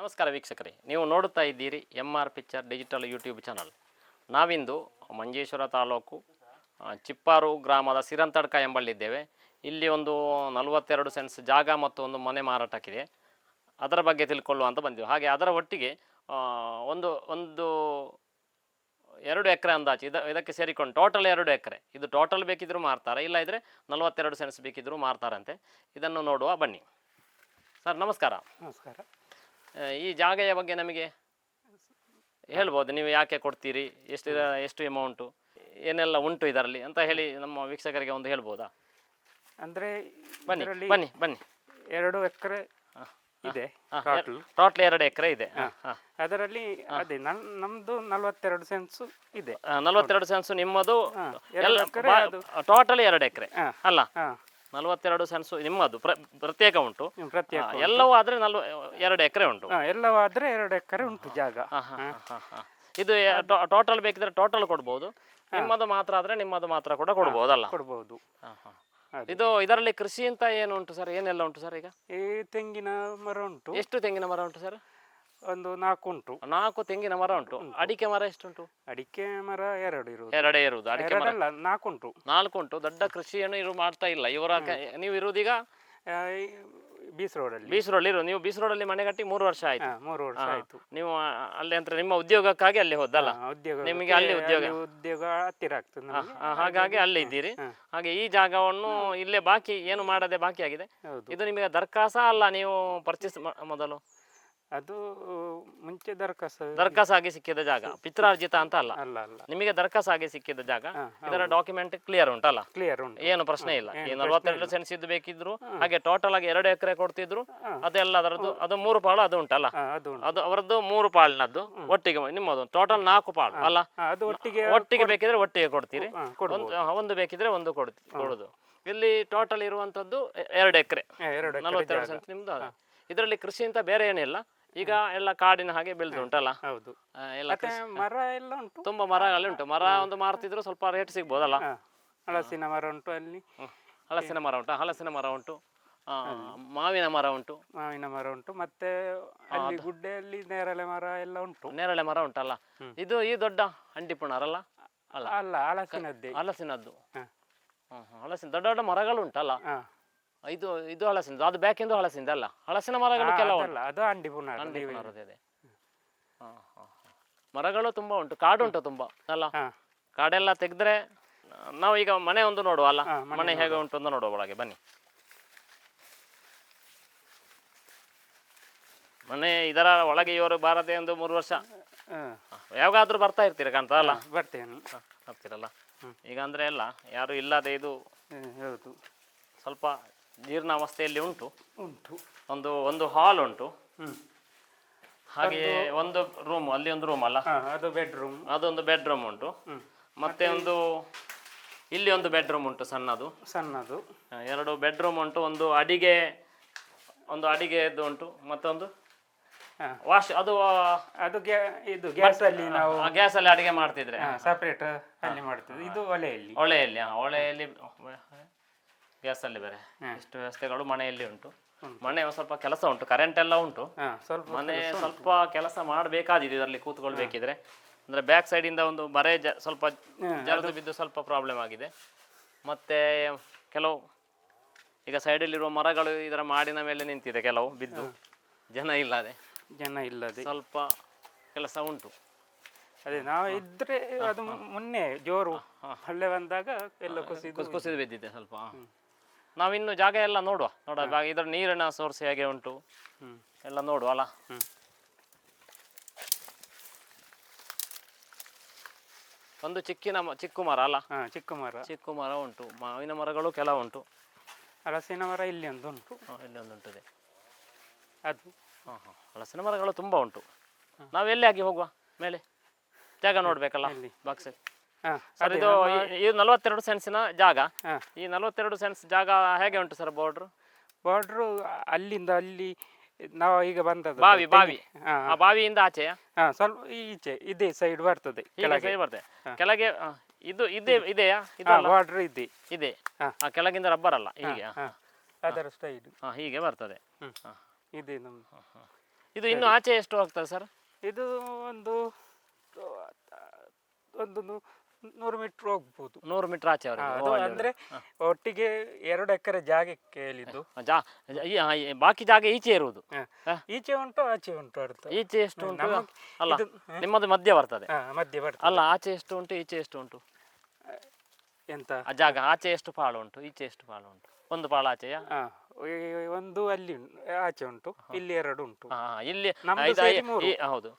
ನಮಸ್ಕಾರ ವೀಕ್ಷಕರೇ, ನೀವು ನೋಡುತ್ತಾ ಇದ್ದೀರಿ MR picture digital YouTube channel. ನಾವಿಂದು ಮಂಜೇಶ್ವರ ತಾಲೂಕು ಚಿಪ್ಪಾರು ಗ್ರಾಮದ ಸಿರಂತಡ್ಕ ಎಂಬಲ್ಲಿದ್ದೇವೆ. ಇಲ್ಲಿ ಒಂದು 42 ಸೆನ್ಸ್ ಜಾಗ ಮತ್ತು ಒಂದು ಮನೆ ಮಾರಾಟಕ್ಕಿದೆ. ಅದರ ಬಗ್ಗೆ ತಿಳ್ಕೊಳ್ಳುವಂತ ಬಂದಿವೆ. ಹಾಗೆ ಅದರ ಒಟ್ಟಿಗೆ ಒಂದು ಒಂದು 2 ಎಕರೆ ಅಂದಾಜು ಇದಕ್ಕೆ ಸೇರಿಕೊಂಡು ಟೋಟಲ್ 2 ಎಕರೆ. ಇದು ಟೋಟಲ್ ಬೇಕಿದ್ರೂ ಮಾರ್ತಾರೆ, ಇಲ್ಲ ಇದ್ರೆ 42 ಸೆನ್ಸ್ ಬೇಕಿದ್ರೂ ಮಾರ್ತಾರಂತೆ. ಇದನ್ನು ನೋಡುವ ಬನ್ನಿ. ಸರ್ ನಮಸ್ಕಾರ. ನಮಸ್ಕಾರ. ಈ ಜಾಗೆಯ ಬಗ್ಗೆ ನಮಗೆ ಹೇಳ್ಬೋದು, ನೀವು ಯಾಕೆ ಕೊಡ್ತೀರಿ, ಎಷ್ಟು ಅಮೌಂಟು, ಏನೆಲ್ಲ ಉಂಟು ಇದರಲ್ಲಿ ಅಂತ ಹೇಳಿ ನಮ್ಮ ವೀಕ್ಷಕರಿಗೆ ಒಂದು ಹೇಳ್ಬೋದಾ? ಅಂದ್ರೆ ಬನ್ನಿ ಬನ್ನಿ ಬನ್ನಿ. 2 ಎಕರೆ ಇದೆ ಟೋಟಲ್ 2 ಎಕರೆ ಇದೆ. ಅದರಲ್ಲಿ ಅದೇ ನಮ್ದು 42 ಸೆನ್ಸ್ ಇದೆ. 42 ಸೆನ್ಸ್ ನಿಮ್ಮದು, ಟೋಟಲ್ 2 ಎಕರೆ ಅಲ್ಲ? 42 ಸೆನ್ಸ್ ನಿಮ್ಮದು ಪ್ರತ್ಯೇಕ ಉಂಟು, ಎಲ್ಲವೂ ಆದ್ರೆ 2 ಎಕರೆ ಉಂಟು. ಎಲ್ಲವೂ ಆದ್ರೆ 2 ಎಕರೆ ಉಂಟು ಜಾಗ. ಇದು ಟೋಟಲ್ ಬೇಕಿದ್ರೆ ಟೋಟಲ್ ಕೊಡ್ಬೋದು, ನಿಮ್ಮದು ಮಾತ್ರ ಆದ್ರೆ ನಿಮ್ಮದು ಮಾತ್ರ ಕೂಡ ಕೊಡ್ಬೋದಲ್ಲ? ಕೊಡ್ಬೋದು. ಇದು ಇದರಲ್ಲಿ ಕೃಷಿ ಅಂತ ಏನು ಉಂಟು ಸರ್, ಏನೆಲ್ಲ ಉಂಟು ಸರ್? ಈಗ ಈ ತೆಂಗಿನ ಮರ ಉಂಟು. ಎಷ್ಟು ತೆಂಗಿನ ಮರ ಉಂಟು ಸರ್? ಒಂದು 4 ಉಂಟು. 4 ತೆಂಗಿನ ಮರ ಉಂಟು. ಅಡಿಕೆ ಮರ ಎಷ್ಟುಂಟು? ಅಡಿಕೆ ಮರ 2 ಇರುವುದು. 2 ಇರುವುದು. ಅಡಿಕೆ ಮರ 4 ಉಂಟು. 4 ಉಂಟು. ದೊಡ್ಡ ಕೃಷಿಯನ್ನು ಮಾಡ್ತಾ ಇಲ್ಲ ಇವರ. ನೀವು ಇರುವುದೀಗ ಬೀಸ್ ರೋಡಲ್ಲಿ. ಬೀಸ್ ರೋಡ್ ಇರು. ನೀವು ಬೀಸ್ ರೋಡಲ್ಲಿ ಮನೆ ಕಟ್ಟಿ 3 ವರ್ಷ ಆಯ್ತು. 3 ವರ್ಷ ಆಯ್ತು. ನೀವು ಅಲ್ಲಿ ಅಂತ ನಿಮ್ಮ ಉದ್ಯೋಗಕ್ಕಾಗಿ ಅಲ್ಲಿ ಹೋದಲ್ಲ? ನಿಮಗೆ ಅಲ್ಲಿ ಉದ್ಯೋಗ ಹತ್ತಿರ ಆಗ್ತದೆ. ಹಾಗಾಗಿ ಅಲ್ಲೇ ಇದ್ದೀರಿ. ಹಾಗೆ ಈ ಜಾಗವನ್ನು ಇಲ್ಲೇ ಬಾಕಿ ಏನು ಮಾಡದೆ ಬಾಕಿ ಆಗಿದೆ. ಇದು ನಿಮಗೆ ದರ್ಖಾಸ ಅಲ್ಲ, ನೀವು ಪರ್ಚೇಸ್ ಮೊದಲು? ಅದು ಮುಂಚೆ ದರ್ಖಾಸ್ ಆಗಿ ಸಿಕ್ಕಿದ ಜಾಗ, ಪಿತ್ರಾರ್ಜಿತ ಅಂತ ಅಲ್ಲ. ಅಲ್ಲ ಅಲ್ಲ, ನಿಮಗೆ ದರ್ಖಾಸ್ ಆಗಿ ಸಿಕ್ಕಿದ ಜಾಗ. ಇದರ ಡಾಕ್ಯುಮೆಂಟ್ ಕ್ಲಿಯರ್ ಉಂಟಲ್ಲ? ಕ್ಲಿಯರ್ ಉಂಟು, ಏನು ಪ್ರಶ್ನೆ ಇಲ್ಲ. ಈ 42 ಸೆನ್ಸ್ ಇದ್ದು ಬೇಕಿದ್ರು, ಹಾಗೆ ಟೋಟಲ್ ಆಗಿ 2 ಎಕರೆ ಕೊಡ್ತಿದ್ರು, ಅದೆಲ್ಲ ಅದರದ್ದು. ಅದು 3 ಪಾಳು ಅದು ಉಂಟಲ್ಲ? ಅದು ಅವರದ್ದು 3 ಪಾಳಿನದ್ದು ಒಟ್ಟಿಗೆ. ನಿಮ್ಮದು ಟೋಟಲ್ 4 ಪಾಳು ಅಲ್ಲ? ಒಟ್ಟಿಗೆ ಬೇಕಿದ್ರೆ ಒಟ್ಟಿಗೆ ಕೊಡ್ತೀರಿ, ಒಂದು ಬೇಕಿದ್ರೆ ಒಂದು ಕೊಡುದು. ಇಲ್ಲಿ ಟೋಟಲ್ ಇರುವಂತದ್ದು 2 ಎಕರೆ 42 ಸೆನ್ಸ್ ನಿಮ್ದು. ಇದರಲ್ಲಿ ಕೃಷಿ ಅಂತ ಬೇರೆ ಏನಿಲ್ಲ. ಈಗ ಎಲ್ಲ ಕಾಡಿನ ಹಾಗೆ ಬೆಳೆದು ಉಂಟಲ್ಲ? ಹೌದು. ಎಲ್ಲ ಮರ ಎಲ್ಲ ಉಂಟು, ತುಂಬಾ ಮರಗಳು ಉಂಟು. ಮರ ಒಂದು ಮಾರ್ತಿದ್ರು ಸ್ವಲ್ಪ ರೇಟ್ ಸಿಗ್ಬೋದಲ್ಲ? ಹಲಸಿನ ಮರ ಉಂಟು ಅಲ್ಲಿ. ಹಲಸಿನ ಮರ ಉಂಟು, ಹಲಸಿನ ಮರ ಉಂಟು, ಮಾವಿನ ಮರ ಉಂಟು. ಮಾವಿನ ಮರ ಉಂಟು, ಮತ್ತೆ ಅಲ್ಲಿ ಗುಡ್ಡೆಯಲ್ಲಿ ನೇರಳೆ ಮರ ಎಲ್ಲ ಉಂಟು. ನೇರಳೆ ಮರ ಉಂಟಲ್ಲ? ಇದು ಈ ದೊಡ್ಡ ಅಂಟಿಪುಣರಲ್ಲ? ಅಲ್ಲ ಅಲ್ಲ, ಹಲಸಿನದ್ದೇ. ಹಲಸಿನದ್ದು. ಹಲಸಿನ ದೊಡ್ಡ ದೊಡ್ಡ ಮರಗಳು ಉಂಟಲ್ಲ? ಇದು ಹಲಸಿನ, ಅದು ಬ್ಯಾಕಿಂದು ಹಲಸಿಂದ ಅಲ್ಲ? ಹಲಸಿನ ಮರಗಳು ಕೆಲವು ಅದು ಅಂಟಿಪುಣರದೇ. ಮರಗಳು ತುಂಬಾ ಉಂಟು, ಕಾಡು ಉಂಟು ತುಂಬಾ ಅಲ್ಲ? ಕಾಡೆಲ್ಲ ತೆಗೆದ್ರೆ ನಾವು ಈಗ ಮನೆ ಒಂದು ನೋಡುವ ಅಲ್ಲ? ಮನೆ ಹೇಗೆ ಉಂಟು ಅಂತ ನೋಡುವ. ಒಳಗೆ ಬನ್ನಿ. ಮನೆ ಇದರ ಒಳಗೆ ಇವರು ಬಾರದೆ ಒಂದು 3 ವರ್ಷ ಯಾವಾಗಾದ್ರೂ ಬರ್ತಾ ಇರ್ತೀರ ಕಾಣ್ತದಲ್ಲ? ಬರ್ತೇನೆ. ಬರ್ತೀರಲ್ಲ? ಈಗ ಅಂದ್ರೆ ಎಲ್ಲ ಯಾರು ಇಲ್ಲದೆ ಇದು ಸ್ವಲ್ಪ ಜೀರ್ಣಾವಸ್ಥೆಯಲ್ಲಿ ಉಂಟು. ಒಂದು ಹಾಲ್ ಉಂಟು, ಹಾಗೆ ಒಂದು ರೂಮ್, ಅಲ್ಲಿ ಒಂದು ರೂಮ್ ಅಲ್ಲ? ಅದೊಂದು ಬೆಡ್ರೂಮ್ ಉಂಟು. ಮತ್ತೆ ಇಲ್ಲಿ ಒಂದು ಬೆಡ್ರೂಮ್ ಉಂಟು, ಸಣ್ಣದು. 2 ಬೆಡ್ರೂಮ್ ಉಂಟು. ಒಂದು ಅಡಿಗೆದು ಉಂಟು, ಮತ್ತೊಂದು ವಾಶ್. ಅದು ಗ್ಯಾಸ್ ಅಲ್ಲಿ ಅಡಿಗೆ ಮಾಡ್ತಿದ್ರೆ ಸಪರೇಟ್ ಅಲ್ಲಿ ಮಾಡ್ತಿದ್ರು. ಇದು ಒಲೆಯಲ್ಲಿ ಗ್ಯಾಸ್ ಅಲ್ಲಿ ಬೇರೆ. ಇಷ್ಟು ವ್ಯವಸ್ಥೆಗಳು ಮನೆಯಲ್ಲಿ ಉಂಟು. ಮನೆ ಸ್ವಲ್ಪ ಕೆಲಸ ಉಂಟು, ಕರೆಂಟ್ ಎಲ್ಲ ಉಂಟು. ಮನೆ ಸ್ವಲ್ಪ ಕೆಲಸ ಮಾಡಬೇಕಾದಿದೆ ಇದರಲ್ಲಿ ಕೂತ್ಕೊಳ್ಬೇಕಿದ್ರೆ. ಅಂದ್ರೆ ಬ್ಯಾಕ್ ಸೈಡ್ ಇಂದ ಒಂದು ಬರೆ ಸ್ವಲ್ಪ ಜಲದು ಬಿದ್ದು ಸ್ವಲ್ಪ ಪ್ರಾಬ್ಲಮ್ ಆಗಿದೆ. ಮತ್ತೆ ಕೆಲವು ಈಗ ಸೈಡಲ್ಲಿರುವ ಮರಗಳು ಇದರ ಮಾಡಿನ ಮೇಲೆ ನಿಂತಿದೆ, ಕೆಲವು ಬಿದ್ದು ಜನ ಇಲ್ಲದೆ ಸ್ವಲ್ಪ ಕೆಲಸ ಉಂಟು. ಅದೇ ನಾವು ಇದ್ರೆ ಅದು ಮೊನ್ನೆ ಜೋರು ಹಳ್ಳೆ ಬಂದಾಗ ಎಲ್ಲ ಕುಸಿದು ಬಿದ್ದಿದೆ ಸ್ವಲ್ಪ. ನಾವಿನ್ನು ಜಾಗ ಎಲ್ಲ ನೋಡುವ. ಇದರ ನೀರಿನ ಸೋರ್ಸ್ ಹೇಗೆ ಉಂಟು ಎಲ್ಲ ನೋಡುವ ಅಲ್ಲ? ಒಂದು ಚಿಕ್ಕು ಮರ ಅಲ್ಲ? ಚಿಕ್ಕು ಮರ ಉಂಟು. ಮಾವಿನ ಮರಗಳು ಕೆಲವು ಉಂಟು. ಹಲಸಿನ ಮರ ಇಲ್ಲಿ ಒಂದು ಉಂಟು. ಉಂಟಿದೆ ಅದು. ಹಲಸಿನ ಮರಗಳು ತುಂಬಾ ಉಂಟು. ನಾವು ಎಲ್ಲಿ ಆಗಿ ಹೋಗುವ? ಮೇಲೆ ಜಾಗ ನೋಡ್ಬೇಕಲ್ಲ ಬಾಕ್ಸ್. ಸರ್ ಇದು 42 ಸೆನ್ಸಿನ ಜಾಗ. ಈ 42 ಸೆನ್ಸ್ ಜಾಗ ಹೇಗೆ ಉಂಟು ಸರ್? ಬಾರ್ಡ್ರು ಅಲ್ಲಿಂದ ಅಲ್ಲಿ ನಾವು ಈಗ ಬಂದದ್ದು ಬಾವಿಯಿಂದ ಆಚೆಯ ಸ್ವಲ್ಪ ಈಚೆ ಇದೇ ಸೈಡ್ ಬರ್ತದೆ, ಕೆಳಗೆ. ಇದು ಇದೆಯಾ? ಬಾರ್ಡರ್ ಇದೆ. ಕೆಳಗಿಂದ ರಬ್ಬರ್ ಅಲ್ಲ? ಹೀಗೆ ಅದರ ಸ್ಟೈಲ್ ಹೀಗೆ ಬರ್ತದೆ. ಇದು ಇನ್ನು ಆಚೆ ಎಷ್ಟು ಹೋಗ್ತದೆ ಸರ್? ಇದು ಒಂದು ಒಂದು 100 ಮೀಟರ್ ಹೋಗ್ಬೋದು. 100 ಮೀಟರ್ ಆಚೆವರೆಗೆ. ಅದು ಅಂದ್ರೆ ಒಟ್ಟಿಗೆ 2 ಎಕರೆ ಜಾಗಕ್ಕೆ ಹೇಳಿದ್ದು. ಬಾಕಿ ಜಾಗ ಈಚೆ ಇರುವುದು. ಈಚೆ ಉಂಟು ಆಚೆ ಉಂಟು ಅರ್ಥ. ಈಚೆ ಎಷ್ಟು ಉಂಟು? ಅಲ್ಲ ನಿಮ್ಮದು ಮಧ್ಯ ಬರ್ತದೆ. ಮಧ್ಯ ಬರ್ತದೆ. ಅಲ್ಲ ಆಚೆ ಎಷ್ಟು ಉಂಟು ಈಚೆ ಎಷ್ಟು ಉಂಟು? ಎಂತ ಜಾಗ ಆಚೆ ಎಷ್ಟು ಪಾಲು ಉಂಟು ಈಚೆ ಎಷ್ಟು ಪಾಲು ಉಂಟು? ಒಂದು ಪಾಲು ಆಚೆಯ? ಒಂದು ಅಲ್ಲಿ ಆಚೆ ಉಂಟು, ಇಲ್ಲಿ 2 ಉಂಟು. ಇಲ್ಲಿ ಹೌದು.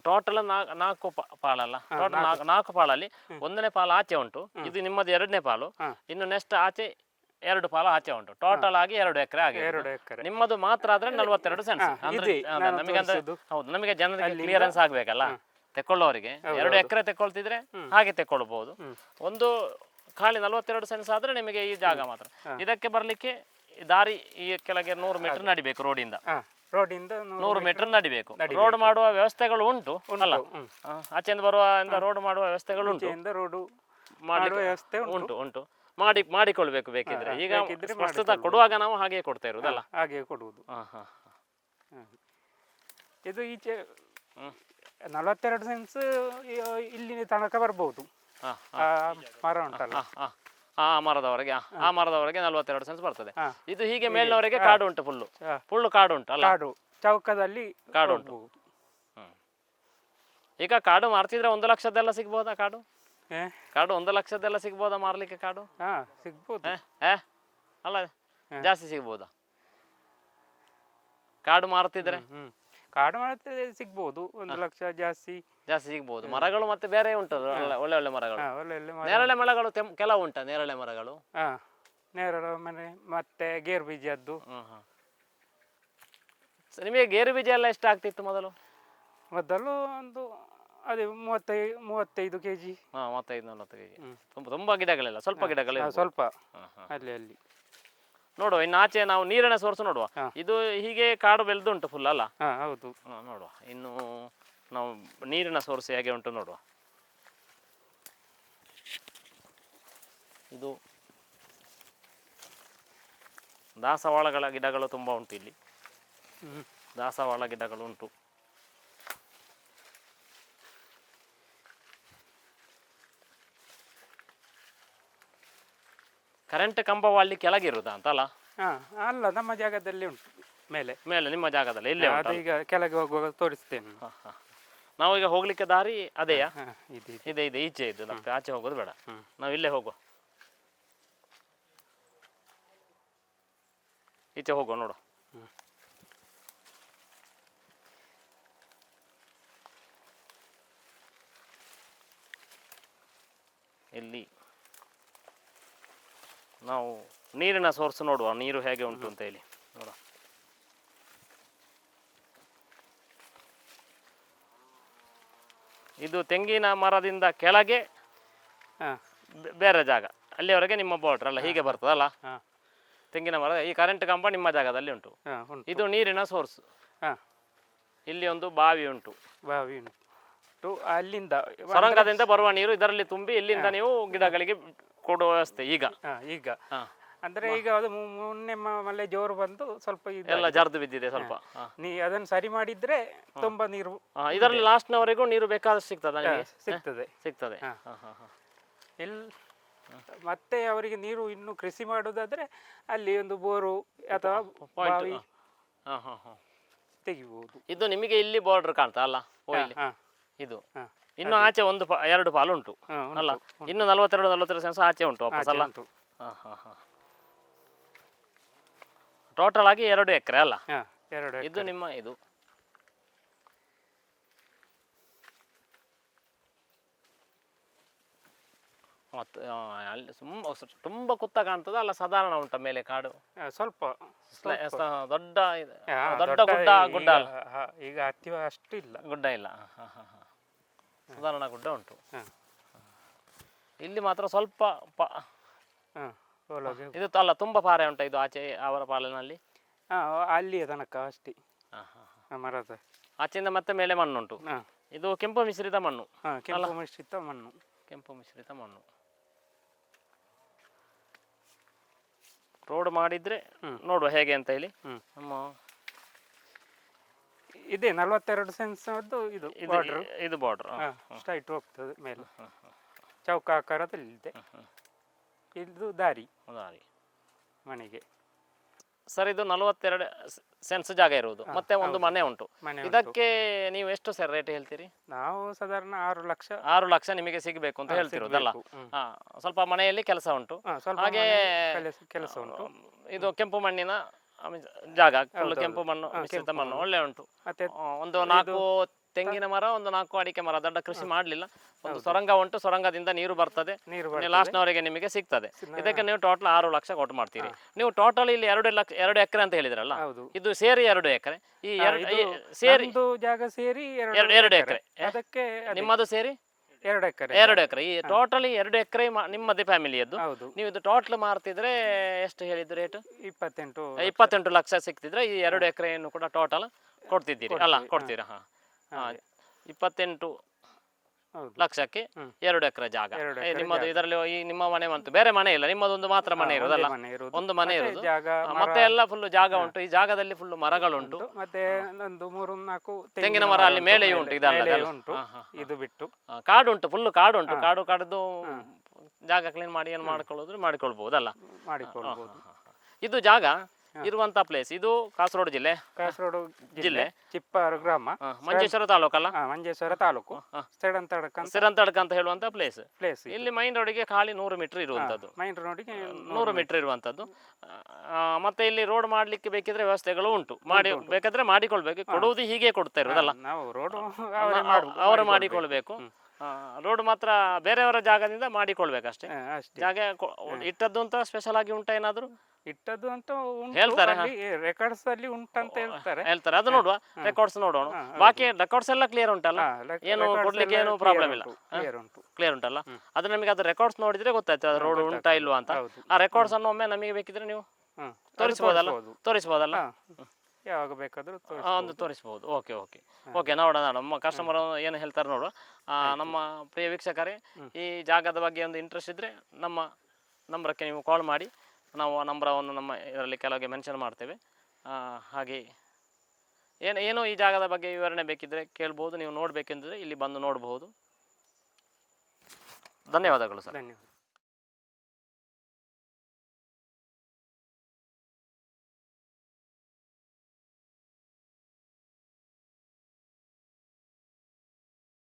ಟೋಟಲ್ 4 ಪಾಲಲ್ಲ. ಟೋಟಲ್ 4 ಪಾಲಲ್ಲಿ 1ನೇ ಪಾಲು ಆಚೆ ಉಂಟು. ಇದು ನಿಮ್ಮದು 2ನೇ ಪಾಲು. ಇನ್ನು ನೆಕ್ಸ್ಟ್ ಆಚೆ 2 ಪಾಲು ಆಚೆ ಉಂಟು. ಟೋಟಲ್ ಆಗಿ 2 ಎಕರೆ ಆಗಿದೆ. 2 ಎಕರೆ. ನಿಮ್ಮದು ಮಾತ್ರ ಆದ್ರೆ 42 ಸೆಂಟ್ಸ್. ನಮಗೆ ಅಂದ್ರೆ ಹೌದು, ನಮಗೆ ಜನರಿಗೆ ಕ್ಲಿಯರೆನ್ಸ್ ಆಗ್ಬೇಕಲ್ಲ ತೆಕೊಳ್ಳೋರಿಗೆ. 2 ಎಕರೆ ತೆಕೊಳ್ತಿದ್ರೆ ಹಾಗೆ ತೆಕೊಳ್ಬಹುದು. ಒಂದು ಖಾಲಿ 42 ಸೆನ್ಸ್ ಆದ್ರೆ ನಿಮಗೆ ಈ ಜಾಗ ಮಾತ್ರ. ಇದಕ್ಕೆ ಬರ್ಲಿಕ್ಕೆ ದಾರಿ ಈ ಕೆಳಗೆ 100 ಮೀಟರ್ ನಡಿಬೇಕು. ರೋಡಿಂದ 100 ಮೀಟರ್ ನಡಿಬೇಕು. ರೋಡ್ ಮಾಡುವ ವ್ಯವಸ್ಥೆಗಳು ಉಂಟು ಅಲ್ಲ? ಆಚೆಯಿಂದ ಬರುವ ರೋಡ್ ಮಾಡುವ ವ್ಯವಸ್ಥೆಗಳು ಉಂಟು. ಉಂಟು ಉಂಟು ಮಾಡಿಕೊಳ್ಬೇಕು ಬೇಕಿದ್ರೆ. ಈಗ ಪ್ರಸ್ತುತ ಕೊಡುವಾಗ ನಾವು ಹಾಗೆ ಕೊಡ್ತಾ ಇರುವುದಲ್ಲ? ಹಾಗೆ ಕೊಡುವುದು. ಇದು ಈಚೆ 42 ಸೆನ್ಸ್ ಇಲ್ಲಿ ತನಕ ಬರ್ಬಹುದು. ಮರ ಉಂಟಲ್ಲ, ಆ ಮರದವರೆಗೆ 42 ಸೆನ್ಸ್ ಬರ್ತದೆ. ಇದು ಹೀಗೆ ಮೇಲಿನವರೆಗೆ ಕಾಡು ಉಂಟು. ಫುಲ್ಲು ಕಾಡು ಉಂಟು ಅಲ್ಲ? ಕಾಡು ಚೌಕದಲ್ಲಿ ಕಾಡು ಉಂಟು. ಈಗ ಕಾಡು ಮಾರ್ತಿದ್ರೆ 1 ಲಕ್ಷದೆಲ್ಲ ಸಿಗ್ಬೋದಾ? ಕಾಡು 1 ಲಕ್ಷದೆಲ್ಲ ಸಿಗ್ಬೋದಾ ಮಾರ್ಲಿಕ್ಕೆ? ಕಾಡು ಸಿಗ್ಬೋದು ಅಲ್ಲ, ಜಾಸ್ತಿ ಸಿಗ್ಬೋದಾ ಕಾಡು ಮಾರ್ತಿದ್ರೆ? ಕಾಡು ಮಾಡ್ತಿದ್ರೆ ಸಿಗ್ಬೋದು. 1 ಲಕ್ಷ ಜಾಸ್ತಿ ಸಿಗ್ಬೋದು. ಮರಗಳು ಮತ್ತೆ ಬೇರೆ ಉಂಟು ಒಳ್ಳೆ ಒಳ್ಳೆ ಮರಗಳು. ನೇರಳೆ ಮರಗಳು ಕೆಲವು ಉಂಟಾ? ನೇರಳೆ ಮರಗಳು ನೇರಳೆ ಮನೆ ಮತ್ತೆ ಗೇರು ಬೀಜದ್ದು. ನಿಮಗೆ ಗೇರು ಬೀಜ ಎಲ್ಲ ಎಷ್ಟು ಆಗ್ತಿತ್ತು ಮೊದಲು? ಒಂದು ಅದೇ 35 ಕೆಜಿ. 35-40 ಕೆಜಿ. ತುಂಬಾ ಗಿಡಗಳಿಲ್ಲ, ಸ್ವಲ್ಪ ಗಿಡಗಳು ಸ್ವಲ್ಪ ಅಲ್ಲಿ ಅಲ್ಲಿ ನೋಡುವ. ಇನ್ನು ಆಚೆ ನಾವು ನೀರಿನ ಸೋರ್ಸ್ ನೋಡುವ. ಇದು ಹೀಗೆ ಕಾಡು ಬೆಳೆದುಂಟು ಫುಲ್ ಅಲ್ಲ? ಹೌದು. ನೋಡುವ ಇನ್ನು ನಾವು ನೀರಿನ ಸೋರ್ಸ್ ಹೇಗೆ ಉಂಟು ನೋಡುವ. ಇದು ದಾಸವಾಳಗಳ ಗಿಡಗಳು ತುಂಬಾ ಉಂಟು ಇಲ್ಲಿ. ದಾಸವಾಳ ಗಿಡಗಳು ಉಂಟು. ಕರೆಂಟ್ ಕಂಬವು ಅಲ್ಲಿ ಕೆಳಗಿರುವುದಾ ಅಂತಲ್ಲ? ಅಲ್ಲ, ನಮ್ಮ ಜಾಗದಲ್ಲಿ ಉಂಟು. ಮೇಲೆ ನಿಮ್ಮ ಜಾಗದಲ್ಲಿ ಇಲ್ಲೇ ಉಂಟು. ಈಗ ಕೆಳಗೆ ಹೋಗುವಾಗ ತೋರಿಸ್ತೇನೆ. ನಾವೀಗ ಹೋಗ್ಲಿಕ್ಕೆ ದಾರಿ ಅದೇಯಾ? ಇದೆ ಈಚೆ ಇದ್ದು. ನಮ್ಗೆ ಆಚೆ ಹೋಗೋದು ಬೇಡ, ನಾವು ಇಲ್ಲೇ ಹೋಗುವ. ಈಚೆ ಹೋಗುವ ನೋಡು. ಇಲ್ಲಿ ನಾವು ನೀರಿನ ಸೋರ್ಸ್ ನೋಡುವ. ನೀರು ಹೇಗೆ ಉಂಟು ಅಂತ ಹೇಳಿ ನೋಡುವ. ಇದು ತೆಂಗಿನ ಮರದಿಂದ ಕೆಳಗೆ ಬೇರೆ ಜಾಗ, ಅಲ್ಲಿವರೆಗೆ ನಿಮ್ಮ ಬಾರ್ಡರ್ ಅಲ್ಲ? ಹೀಗೆ ಬರ್ತದಲ್ಲ ತೆಂಗಿನ ಮರ. ಈ ಕರೆಂಟ್ ಕಂಬ ನಿಮ್ಮ ಜಾಗದಲ್ಲಿ ಉಂಟು. ಇದು ನೀರಿನ ಸೋರ್ಸ್. ಇಲ್ಲಿ ಒಂದು ಬಾವಿ ಉಂಟು. ಅಲ್ಲಿಂದ ಸೊರಂಗದಿಂದ ಬರುವ ನೀರು ಇದರಲ್ಲಿ ತುಂಬಿ ಇಲ್ಲಿಂದ ನೀವು ಗಿಡಗಳಿಗೆ ಕೊಡುವ ವ್ಯವಸ್ಥೆ ಈಗ. ಅಂದ್ರೆ ಈಗ ಅದು ಮೊನ್ನೆ ಮಳೆ ಜೋರು ಬಂದು ಸ್ವಲ್ಪ ಎಲ್ಲ ಜರ್ದು ಬಿದ್ದಿದೆ ಸ್ವಲ್ಪ. ಅದನ್ನು ಸರಿ ಮಾಡಿದ್ರೆ ತುಂಬಾ ನೀರು ಇದರಲ್ಲಿ ಲಾಸ್ಟ್ನವರೆಗೂ ನೀರು ಬೇಕಾದಷ್ಟು ಸಿಗ್ತದೆ. ಮತ್ತೆ ಅವರಿಗೆ ನೀರು ಇನ್ನು ಕೃಷಿ ಮಾಡುದಾದ್ರೆ ಅಲ್ಲಿ ಒಂದು ಬೋರು ಅಥವಾ ಬಾವಿ ತೆಗಿಬಹುದು. ಇದು ನಿಮಗೆ ಇಲ್ಲಿ ಬಾರ್ಡರ್ ಕಾಣ್ತಾ ಅಲ್ಲ? ಇದು ಇನ್ನು ಆಚೆ 2 ಪಾಲು ಉಂಟು ಅಲ್ಲ? ಇನ್ನು 42 ಸೆನ್ಸ್ ಆಚೆ ಉಂಟು ವಾಪಸ್ ಅಲ್ಲ? ಟೋಟಲ್ ಆಗಿ 2 ಎಕರೆ ಅಲ್ಲ? ಇದು ನಿಮ್ಮ ಇದು ಅಲ್ಲಿ ತುಂಬಾ ಕುತ್ತ ಕಾಣ್ತದ ಅಲ್ಲ? ಸಾಧಾರಣ ಉಂಟ ಮೇಲೆ ಕಾಡು? ಸ್ವಲ್ಪ ದೊಡ್ಡ ಗುಡ್ಡ ಅಲ್ಲ? ಈಗ ಅಷ್ಟು ಇಲ್ಲ, ಗುಡ್ಡ ಇಲ್ಲ. ಸಾಧಾರಣ ಗುಡ್ಡ ಉಂಟು. ಇಲ್ಲಿ ಮಾತ್ರ ಸ್ವಲ್ಪ ಇದು ಅಲ್ಲ, ತುಂಬಾ ಪಾರೆ ಉಂಟ ಇದು ಆಚೆ ಅವರ ಪಾಲಿನಲ್ಲಿ? ಅಲ್ಲಿಯ ತನಕ ಅಷ್ಟೇ ಮರದ. ಆಚೆಯಿಂದ ಮತ್ತೆ ಮೇಲೆ ಮಣ್ಣುಂಟು. ಇದು ಕೆಂಪು ಮಿಶ್ರಿತ ಮಣ್ಣು. ಕೆಂಪು ಮಿಶ್ರಿತ ಮಣ್ಣು. ರೋಡ್ ಮಾಡಿದ್ರೆ ನೋಡುವ ಹೇಗೆ ಅಂತ ಹೇಳಿ. ನಮ್ಮ ಇದೆ 42 ಸೆನ್ಸ್ ಇದು ಬಾರ್ಡರ್. ಇದು ಬಾರ್ಡರ್. ಸ್ಟ್ರೈಟ್ ಹೋಗ್ತದೆ ಮೇಲೆ, ಚೌಕ ಆಕಾರದಲ್ಲಿದೆ. ಇದು ದಾರಿ ಮನೆಗೆ. ಸರ್ ಇದು 42 ಸೆನ್ಸ್ ಜಾಗ ಇರುವುದು, ಮತ್ತೆ ಒಂದು ಮನೆ ಉಂಟು. ಇದಕ್ಕೆ ನೀವು ಎಷ್ಟು ಸರ್ ರೇಟ್ ಹೇಳ್ತೀರಿ? ನಾವು ಸಾಧಾರಣ 6 ಲಕ್ಷ. 6 ಲಕ್ಷ ನಿಮಗೆ ಸಿಗಬೇಕು ಅಂತ ಹೇಳ್ತಿರೋದಲ್ಲ? ಸ್ವಲ್ಪ ಮನೆಯಲ್ಲಿ ಕೆಲಸ ಉಂಟು, ಹಾಗೆ ಕೆಲಸ ಉಂಟು. ಇದು ಕೆಂಪು ಮಣ್ಣಿನ ಜಾಗ, ಫುಲ್ ಕೆಂಪು ಮಣ್ಣು, ಮಿಶ್ರಿತ ಮಣ್ಣು ಒಳ್ಳೆ ಉಂಟು. ಒಂದು 4 ತೆಂಗಿನ ಮರ, ಒಂದು 4 ಅಡಿಕೆ ಮರ. ದೊಡ್ಡ ಕೃಷಿ ಮಾಡ್ಲಿಲ್ಲ. ಒಂದು ಸೊರಂಗ ಉಂಟು, ಸೊರಂಗದಿಂದ ನೀರು ಬರ್ತದೆ, ಲಾಸ್ಟ್ನವರೆಗೆ ನಿಮಗೆ ಸಿಗ್ತದೆ. ಇದಕ್ಕೆ ನೀವು ಟೋಟಲ್ 6 ಲಕ್ಷ ಕೊಟ್ಟು ಮಾಡ್ತೀರಿ. ನೀವು ಟೋಟಲ್ ಇಲ್ಲಿ 2 ಎಕರೆ ಅಂತ ಹೇಳಿದ್ರಲ್ಲ, ಇದು ಸೇರಿ 2 ಎಕರೆ. ಈ ಸೇರಿ ಜಾಗ ಸೇರಿ 2 ಎಕರೆ. ಅದಕ್ಕೆ ನಿಮ್ಮದು ಸೇರಿ 2 ಎಕರೆ. 2 ಎಕರೆ. ಈ ಟೋಟಲ್ 2 ಎಕರೆ ನಿಮ್ಮದೇ ಫ್ಯಾಮಿಲಿಯದ್ದು. ನೀವು ಇದು ಟೋಟಲ್ ಮಾರ್ತಿದ್ರೆ ಎಷ್ಟು ಹೇಳಿದ್ದು ರೇಟ್? 28 ಲಕ್ಷ ಸಿಕ್ತಿದ್ರೆ ಈ 2 ಎಕರೆಯನ್ನು ಕೂಡ ಟೋಟಲ್ ಕೊಡ್ತಿದ್ದೀರಿ ಅಲ್ಲ? ಕೊಡ್ತೀರಾ? 28 ಲಕ್ಷಕ್ಕೆ 2 ಎಕರೆ ಜಾಗ ನಿಮ್ಮದು. ಇದರಲ್ಲಿ ಈ ನಿಮ್ಮ ಮನೆ ಬಂತು, ಬೇರೆ ಮನೆ ಇಲ್ಲ, ನಿಮ್ಮದೊಂದು ಮಾತ್ರ ಮನೆ ಇರೋದಲ್ಲ? ಒಂದು ಮನೆ ಇರೋದು, ಮತ್ತೆ ಎಲ್ಲ ಫುಲ್ ಜಾಗ ಉಂಟು. ಈ ಜಾಗದಲ್ಲಿ ಫುಲ್ ಮರಗಳುಂಟು, ಮತ್ತೆ ಒಂದು 3-4 ತೆಂಗಿನ ಮರ ಅಲ್ಲಿ ಮೇಲೆ ಉಂಟು. ಇದಲ್ಲ, ಇದು ಬಿಟ್ಟು ಕಾಡು ಉಂಟು, ಫುಲ್ ಕಾಡು ಉಂಟು. ಕಾಡು ಕಡಿದು ಜಾಗ ಕ್ಲೀನ್ ಮಾಡಿ ಏನು ಮಾಡ್ಕೊಳ್ಳೋದು ಮಾಡಿಕೊಳ್ಬಹುದಲ್ಲ? ಇದು ಜಾಗ ಇರುವಂತ ಪ್ಲೇಸ್ ಇದು ಕಾಸರಗೋಡು ಜಿಲ್ಲೆ ಚಿಪ್ಪಾರು ಗ್ರಾಮ, ಮಂಜೇಶ್ವರ ತಾಲೂಕಲ್ಲ? ಮಂಜೇಶ್ವರ ತಾಲೂಕು, ಸಿರಂತಡ್ಕ ಅಂತ ಹೇಳುವಂತ ಪ್ಲೇಸ್. ಇಲ್ಲಿ ಮೈನ್ ರೋಡಿಗೆ ಖಾಲಿ 100 ಮೀಟರ್ ಇರುವಂತದ್ದು. ಮೈನ್ ರೋಡಿಗೆ 100 ಮೀಟರ್ ಇರುವಂತದ್ದು. ಮತ್ತೆ ಇಲ್ಲಿ ರೋಡ್ ಮಾಡ್ಲಿಕ್ಕೆ ಬೇಕಿದ್ರೆ ವ್ಯವಸ್ಥೆಗಳು ಉಂಟು, ಮಾಡಿ ಬೇಕಾದ್ರೆ ಮಾಡಿಕೊಳ್ಬೇಕು. ಕೊಡುವುದು ಹೀಗೆ ಕೊಡ್ತಾ ಇರೋದಲ್ಲ, ಅವರು ಮಾಡಿಕೊಳ್ಬೇಕು. ರೋಡ್ ಮಾತ್ರ ಬೇರೆಯವರ ಜಾಗದಿಂದ ಮಾಡಿಕೊಳ್ಬೇಕಷ್ಟೇ. ಜಾಗ ಇಟ್ಟದ್ದು ಅಂತ ಸ್ಪೆಷಲ್ ಆಗಿ ಉಂಟಾ ಏನಾದ್ರು? ಇಟ್ಟದ್ದು ಅಂತ ಹೇಳ್ತಾರೆ, ರೆಕಾರ್ಡ್ಸ್ ಅಲ್ಲಿ ಉಂಟಂತ ಹೇಳ್ತಾರೆ. ಅದು ನೋಡುವ, ರೆಕಾರ್ಡ್ಸ್ ನೋಡೋಣ. ಬಾಕಿ ರೆಕಾರ್ಡ್ಸ್ ಎಲ್ಲ ಕ್ಲಿಯರ್ ಉಂಟಲ್ಲ, ಏನು ಕೊಡ್ಲಿಕ್ಕೆ ಏನು ಪ್ರಾಬ್ಲಮ್ ಇಲ್ಲ, ಕ್ಲಿಯರ್ ಉಂಟಲ್ಲ? ಅದು ನಮಗೆ ಅದು ರೆಕಾರ್ಡ್ಸ್ ನೋಡಿದ್ರೆ ಗೊತ್ತಾಯ್ತು ಅದು ರೋಡ್ ಉಂಟಾ ಇಲ್ವಾ ಅಂತ. ಆ ರೆಕಾರ್ಡ್ಸ್ ಅನ್ನು ಒಮ್ಮೆ ನಮಗೆ ಬೇಕಿದ್ರೆ ನೀವು ತೋರಿಸಬಹುದಲ್ಲ? ಯಾವಾಗ ಬೇಕಾದ್ರೂ ಒಂದು ತೋರಿಸಬಹುದು. ಓಕೆ ನೋಡೋಣ. ನಮ್ಮ ಕಸ್ಟಮರ್ ಏನು ಹೇಳ್ತಾರೆ ನೋಡುವ. ನಮ್ಮ ಪ್ರಿಯ ವೀಕ್ಷಕರೇ, ಈ ಜಾಗದ ಬಗ್ಗೆ ಒಂದು ಇಂಟ್ರೆಸ್ಟ್ ಇದ್ರೆ ನಮ್ಮ ನಂಬರಕ್ಕೆ ನೀವು ಕಾಲ್ ಮಾಡಿ. ನಾವು ನಂಬರವನ್ನು ನಮ್ಮ ಇದರಲ್ಲಿ ಕೆಲವರಿಗೆ ಮೆನ್ಷನ್ ಮಾಡ್ತೇವೆ. ಹಾಗೆ ಏನು ಈ ಜಾಗದ ಬಗ್ಗೆ ವಿವರಣೆ ಬೇಕಿದ್ರೆ ಕೇಳ್ಬೋದು. ನೀವು ನೋಡಬೇಕೆಂದ್ರೆ ಇಲ್ಲಿ ಬಂದು ನೋಡಬಹುದು. ಧನ್ಯವಾದಗಳು ಸರ್. ಧನ್ಯವಾದ.